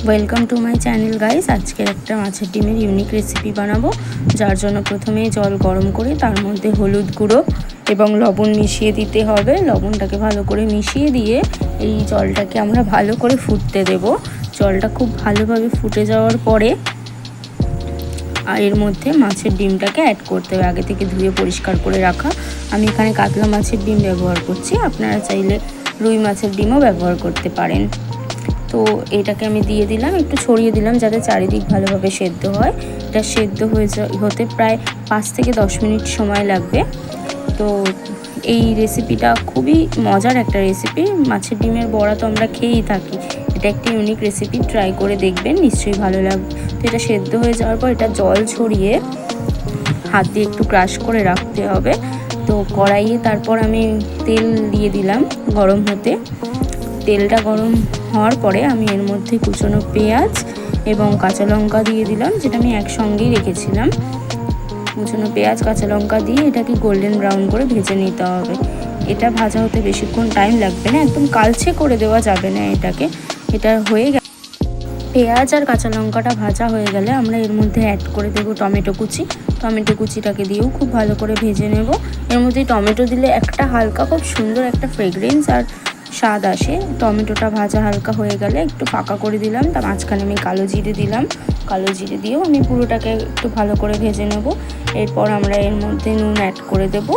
Welcome to my channel guys. আজকের একটা মাছের ডিমের ইউনিক রেসিপি বানাবো, যার জন্য প্রথমেই জল গরম করে তার মধ্যে হলুদ গুঁড়ো এবং লবণ মিশিয়ে দিতে হবে। লবণটাকে ভালো করে মিশিয়ে দিয়ে এই জলটাকে আমরা ভালো করে ফুটতে দেব। জলটা খুব ভালোভাবে ফুটে যাওয়ার পরে এর মধ্যে মাছের ডিমটাকে অ্যাড করতে হবে, আগে থেকে ধুয়ে পরিষ্কার করে রাখা। আমি এখানে কাতলা মাছের ডিম ব্যবহার করছি, আপনারা চাইলে রুই মাছের ডিমও ব্যবহার করতে পারেন। তো এটাকে আমি দিয়ে দিলাম, একটু ছড়িয়ে দিলাম যাতে চারিদিক ভালোভাবে সেদ্ধ হয়। এটা সেদ্ধ হতে প্রায় 5 থেকে 10 মিনিট সময় লাগবে। তো এই রেসিপিটা খুবই মজার একটা রেসিপি। মাছের ডিমের বড়া তো আমরা খেয়েই থাকি, এটা একটি ইউনিক রেসিপি, ট্রাই করে দেখবেন, নিশ্চয়ই ভালো লাগবে। তো এটা সেদ্ধ হয়ে যাওয়ার পর এটা জল ছড়িয়ে হাত দিয়ে একটু ক্রাশ করে রাখতে হবে। তো কড়াইয়ে তারপর আমি তেল দিয়ে দিলাম গরম হতে। তেলটা গরম হওয়ার পরে আমি এর মধ্যে কুচনো পেঁয়াজ এবং কাঁচা লঙ্কা দিয়ে দিলাম, যেটা আমি একসঙ্গেই রেখেছিলাম। কুচনো পেঁয়াজ কাঁচা লঙ্কা দিয়ে এটাকে গোল্ডেন ব্রাউন করে ভেজে নিতে হবে। এটা ভাজা হতে বেশিক্ষণ টাইম লাগবে না, একদম কালচে করে দেওয়া যাবে না এটাকে। এটা হয়ে গেলে পেঁয়াজ আর কাঁচা লঙ্কাটা ভাজা হয়ে গেলে আমরা এর মধ্যে অ্যাড করে দেবো টমেটো কুচি। টমেটো কুচিটাকে দিয়েও খুব ভালো করে ভেজে নেব। এর মধ্যে টমেটো দিলে একটা হালকা খুব সুন্দর একটা ফ্রেগরেন্স আর স্বাদ আসে। টমেটোটা ভাজা হালকা হয়ে গেলে একটু ফাঁকা করে দিলাম, তার মাঝখানে আমি কালো জিরে দিলাম। কালো জিরে দিয়েও আমি পুরোটাকে একটু ভালো করে ভেজে নেব। এরপর আমরা এর মধ্যে নুন অ্যাড করে দেব।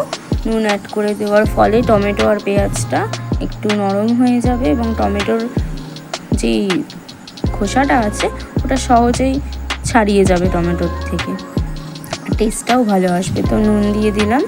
নুন অ্যাড করে দেওয়ার ফলে টমেটো আর পেঁয়াজটা একটু নরম হয়ে যাবে এবং টমেটোর যেই খোসাটা আছে ওটা সহজেই ছাড়িয়ে যাবে টমেটোর থেকে, টেস্টটাও ভালো আসবে। তো নুন দিয়ে দিলাম।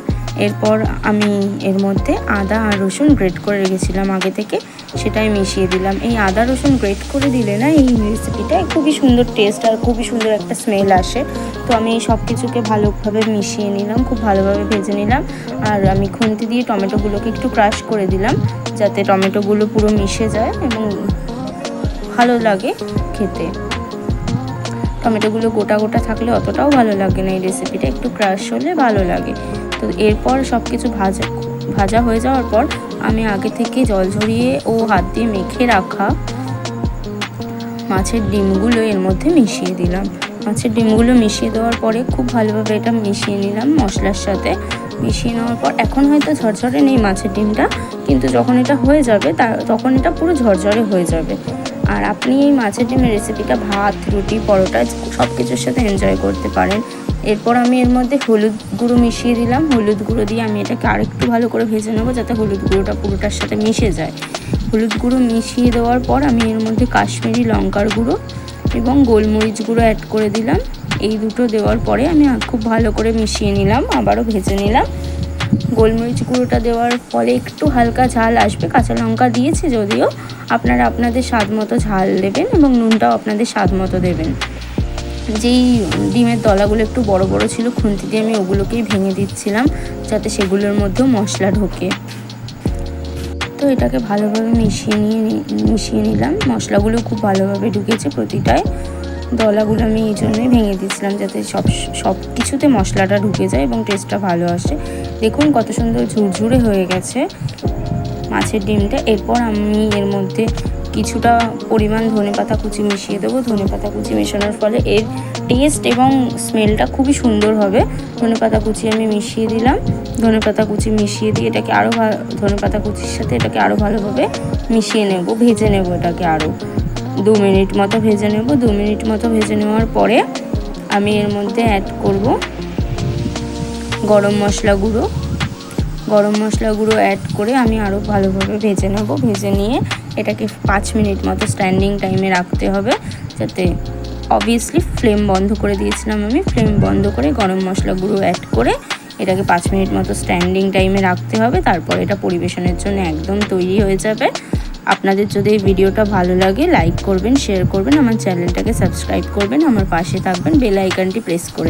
এরপর আমি এর মধ্যে আদা আর রসুন গ্রেট করে রেখেছিলাম আগে থেকে, সেটাই মিশিয়ে দিলাম। এই আদা রসুন গ্রেট করে দিলে না এই রেসিপিটা খুবই সুন্দর টেস্ট আর খুবই সুন্দর একটা স্মেল আসে। তো আমি এই সব কিছুকে ভালোভাবে মিশিয়ে নিলাম, খুব ভালোভাবে ভেজে নিলাম। আর আমি খুন্তি দিয়ে টমেটোগুলোকে একটু ক্রাশ করে দিলাম, যাতে টমেটোগুলো পুরো মিশে যায় এবং ভালো লাগে খেতে। টমেটোগুলো গোটা গোটা থাকলে অতটাও ভালো লাগে না, এই রেসিপিটা একটু ক্রাশ হলে ভালো লাগে। তো এরপর সব কিছু ভাজা হয়ে যাওয়ার পর আমি আগে থেকে জল ঝরিয়ে ও হাত দিয়ে মেখে রাখা মাছের ডিমগুলো এর মধ্যে মিশিয়ে দিলাম। মাছের ডিমগুলো মিশিয়ে দেওয়ার পরে খুব ভালোভাবে এটা মিশিয়ে নিলাম মশলার সাথে। মিশিয়ে নেওয়ার পর এখন হয়তো ঝরঝরে নেই মাছের ডিমটা, কিন্তু যখন এটা হয়ে যাবে তখন এটা পুরো ঝরঝরে হয়ে যাবে। আর আপনি এই মাছের ডিমের রেসিপিটা ভাত, রুটি, পরোটা সব কিছুর সাথে এনজয় করতে পারেন। এরপর আমি এর মধ্যে হলুদ গুঁড়ো মিশিয়ে দিলাম। হলুদ গুঁড়ো দিয়ে আমি এটাকে আরেকটু ভালো করে ভেজে নেবো, যাতে হলুদ গুঁড়োটা পুরোটার সাথে মিশে যায়। হলুদ গুঁড়ো মিশিয়ে দেওয়ার পর আমি এর মধ্যে কাশ্মীরি লঙ্কার গুঁড়ো এবং গোলমরিচ গুঁড়ো অ্যাড করে দিলাম। এই দুটো দেওয়ার পরে আমি খুব ভালো করে মিশিয়ে নিলাম, আবারও ভেজে নিলাম। গোলমরিচ গুঁড়োটা দেওয়ার ফলে একটু হালকা ঝাল আসবে, কাঁচা লঙ্কা দিয়েছি যদিও। আপনারা আপনাদের স্বাদ মতো ঝাল দেবেন এবং নুনটাও আপনাদের স্বাদ মতো দেবেন। যেই ডিমের দলাগুলো একটু বড় বড় ছিল, খুন্তি দিয়ে আমি ওগুলোকেই ভেঙে দিচ্ছিলাম, যাতে সেগুলোর মধ্যেও মশলা ঢোকে। তো এটাকে ভালোভাবে মিশিয়ে নিলাম। মশলাগুলো খুব ভালোভাবে ঢুকেছে প্রতিটায়। দলাগুলো আমি এই জন্যই ভেঙে দিচ্ছিলাম, যাতে সব কিছুতে মশলাটা ঢুকে যায় এবং টেস্টটা ভালো আসে। দেখুন কত সুন্দর ঝুরঝুরে হয়ে গেছে মাছের ডিমটা। এরপর আমি এর মধ্যে কিছুটা পরিমাণ ধনেপাতা কুচি মিশিয়ে দেবো। ধনেপাতা কুচি মেশানোর ফলে এর টেস্ট এবং স্মেলটা খুবই সুন্দর হবে। ধনেপাতা কুচি আমি মিশিয়ে দিলাম। ধনেপাতা কুচি মিশিয়ে দিয়ে এটাকে আরও ধনেপাতা কুচির সাথে এটাকে আরও ভালোভাবে মিশিয়ে নেব, ভেজে নেব। এটাকে আরও 2 মিনিট মতো ভেজে নেব। 2 মিনিট মতো ভেজে নেওয়ার পরে আমি এর মধ্যে অ্যাড করব গরম মশলা গুঁড়ো অ্যাড করে আমি আরও ভালোভাবে ভেজে নেব। ভেজে নিয়ে এটাকে 5 মিনিট মতো স্ট্যান্ডিং টাইমে রাখতে হবে, যাতে অবভিয়াসলি ফ্লেম বন্ধ করে দিয়েছিলাম আমি। ফ্লেম বন্ধ করে গরম মশলা গুঁড়ো অ্যাড করে এটাকে 5 মিনিট মতো স্ট্যান্ডিং টাইমে রাখতে হবে। তারপর এটা পরিবেশনের জন্য একদম তৈরি হয়ে যাবে। আপনাদের যদি এই ভিডিওটা ভালো লাগে লাইক করবেন, শেয়ার করবেন, আমার চ্যানেলটাকে সাবস্ক্রাইব করবেন, আমার পাশে থাকবেন, বেল আইকনটি প্রেস করে।